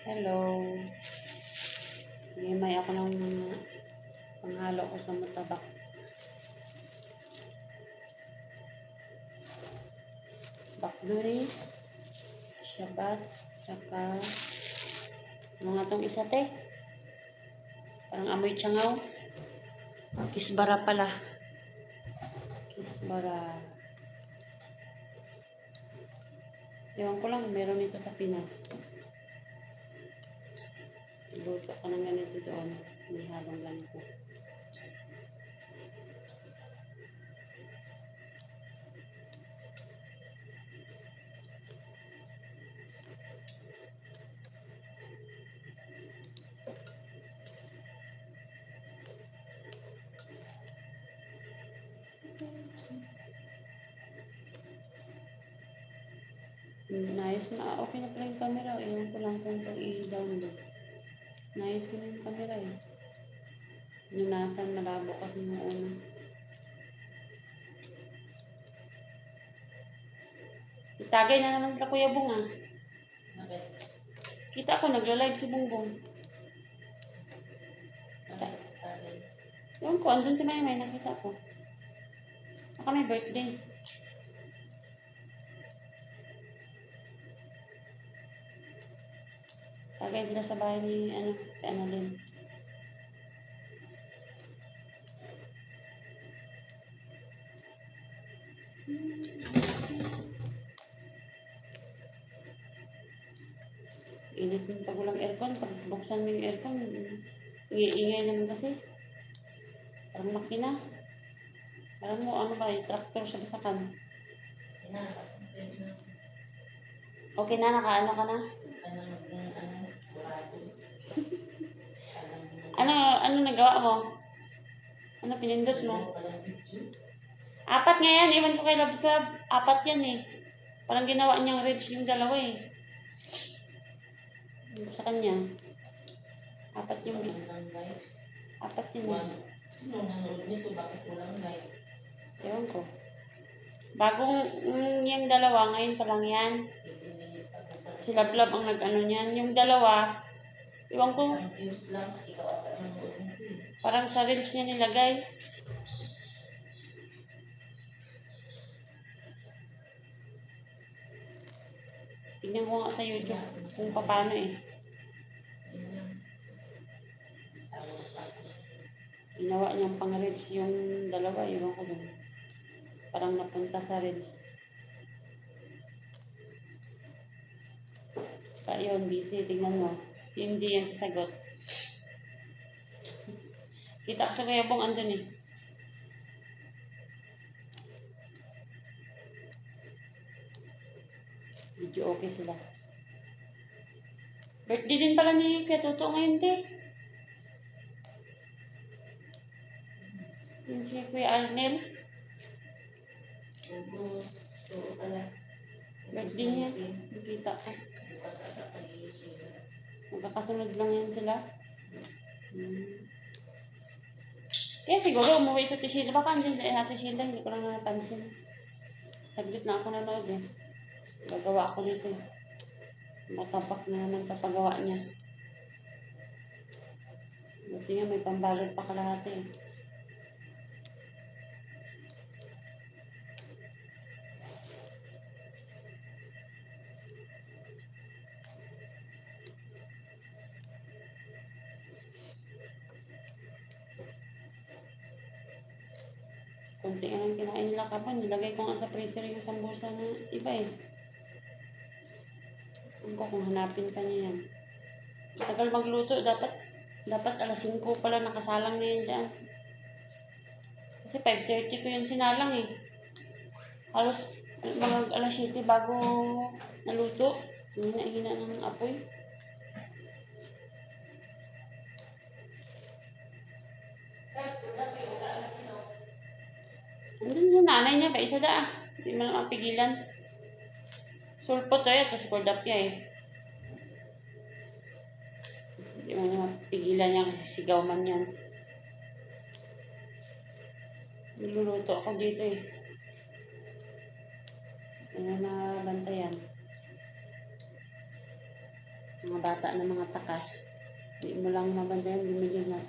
Hello. May ako ng mga panghalo ko sa mutabak. Bakluris, shabat, tsaka mga tong isa te. Parang amoy tsangaw. Kisbara pala. Kisbara. Ewan ko lang, meron ito sa Pinas. Luto ko ng ganito doon. May halong ganito. Nice na. Okay na pala yung camera. Ewan ko lang kung pag i-download. Nice ko na yung camera eh. Yung nasan malabo kasi yung una. Itagay na naman sila Kuya Bong ah. Kita ko nagla-live si Bongbong. Ewan ko, andun si Maymay, nakita ko. Baka may birthday. Tagay sila sa bahay ni, kay Annalyn. Init mo pag walang aircon. Pag buksan mo yung aircon, iingay naman kasi. Parang makina. Parang mo, ano ba, yung tractor sa basakan. Okay na, nakaano ka na? Ano nagawa mo? Ano pinindot mo? 4 nga yan, iwan ko kay Labslab. 4 yan eh. Parang ginawa niyang reels yung dalawa eh. Sa kanya. 4 yung 4 yun eh. Sino nanood nito? Bakit walang like? Ewan ko. Bagong yung dalawa, ngayon pa lang yan. Si Lablab ang nag-ano niyan. Yung dalawa, ewan ko. Isang views lang, ikaw ata nanood nito eh. Parang sa reels niya nilagay. Tignan ko nga sa YouTube kung paano eh. Ginawa niyang pang reels yung dalawa, ewan ko dun. Parang napunta sa reels. Yun, busy. Tignan mo. Si MJ yan sasagot. Kita ko sa Kuya Bong andun eh. Medyo okay sila. Birthday din pala ni Kuya Toto ngayon, te. Yun si Kuya Arnel. Birthday niya. Nakita ko. Magkakasunod lang yan sila. Kaya siguro umuwi sa Tishila. Baka andyan sa Tishila. Hindi ko lang napansin. Saglit na ako nanood eh. Gagawa ako nito eh. Matapak na naman papagawa niya. Buti nga may pambalot pa kalahati eh. Kunti nga lang kinain nila kapon. Nilagay ko nga sa freezer yung sambusa na iba eh. Kung hanapin pa niya yan. Tagal magluto. Dapat alas 5 pala nakasalang na yan dyan. Kasi 5:30 ko yan sinalang eh. Halos mga alas 7 bago naluto. Hina-hina ng apoy. Andun sa nanay niya ba? Isa da ah. Hindi mo naman pigilan. Sulpot to eh. Tapos kordapya eh. Hindi mo naman pigilan niya kasi sigaw man yan. Niluluto ako dito eh. Kaya na bantayan. Mga bata na mga takas. Hindi mo lang mabantayan, bumili nga.